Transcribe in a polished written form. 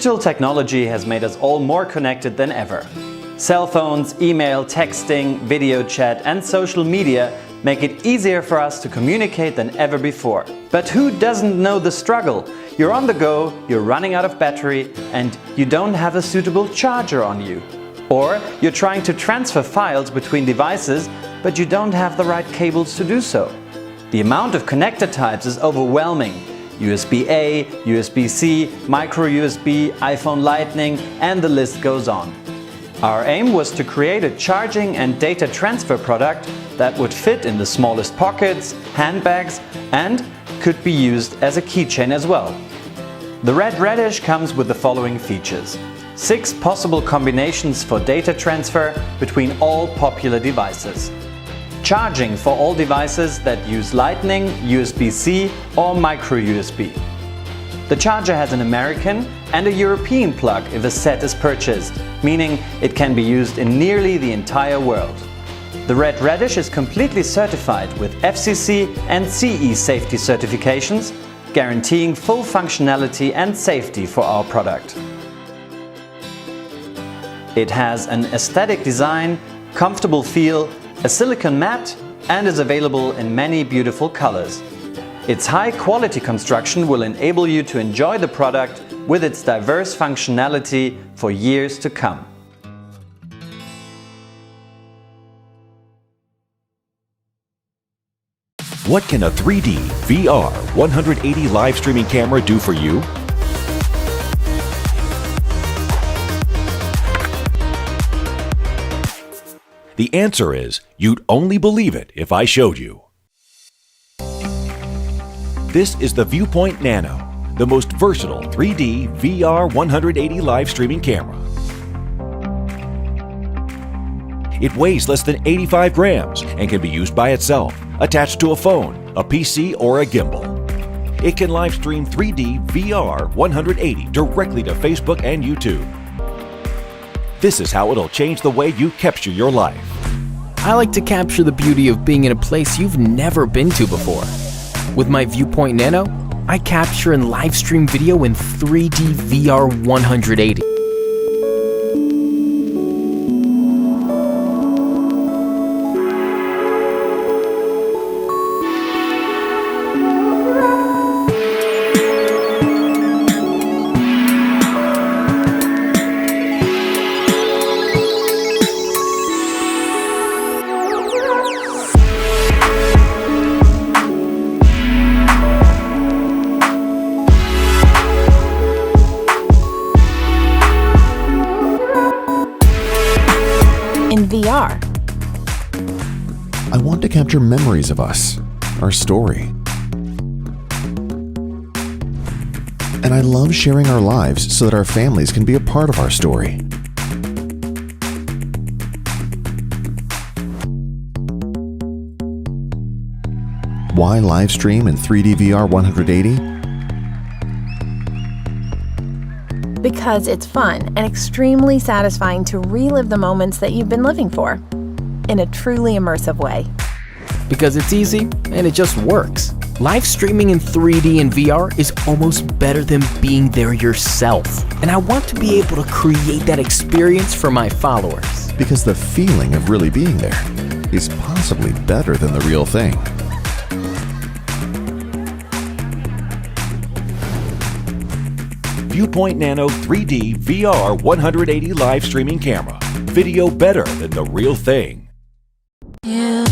Digital technology has made us all more connected than ever. Cell phones, email, texting, video chat and social media make it easier for us to communicate than ever before. But who doesn't know the struggle? You're on the go, you're running out of battery and you don't have a suitable charger on you. Or you're trying to transfer files between devices but you don't have the right cables to do so. The amount of connector types is overwhelming. USB-A, USB-C, micro USB, iPhone Lightning and the list goes on. Our aim was to create a charging and data transfer product that would fit in the smallest pockets, handbags and could be used as a keychain as well. The Red Radish comes with the following features. 6 possible combinations for data transfer between all popular devices. Charging for all devices that use Lightning, USB-C or micro USB. The charger has an American and a European plug if a set is purchased, meaning it can be used in nearly the entire world. The Red Radish is completely certified with FCC and CE safety certifications, guaranteeing full functionality and safety for our product. It has an aesthetic design, comfortable feel, a silicone mat, and is available in many beautiful colors. Its high-quality construction will enable you to enjoy the product with its diverse functionality for years to come. What can a 3D VR 180 live streaming camera do for you? The answer is, you'd only believe it if I showed you. This is the Viewpoint Nano, the most versatile 3D VR 180 live streaming camera. It weighs less than 85 grams and can be used by itself, attached to a phone, a PC, or a gimbal. It can live stream 3D VR 180 directly to Facebook and YouTube. This is how it'll change the way you capture your life. I like to capture the beauty of being in a place you've never been to before. With my Viewpoint Nano, I capture and live stream video in 3D VR 180. In VR, I want to capture memories of us, our story. And I love sharing our lives so that our families can be a part of our story. Why live stream in 3D VR 180? because it's fun and extremely satisfying to relive the moments that you've been living for in a truly immersive way. Because it's easy and it just works. Live streaming in 3D and VR is almost better than being there yourself. And I want to be able to create that experience for my followers. Because the feeling of really being there is possibly better than the real thing. Viewpoint Nano 3D VR 180 live streaming camera. Video better than the real thing. Yeah.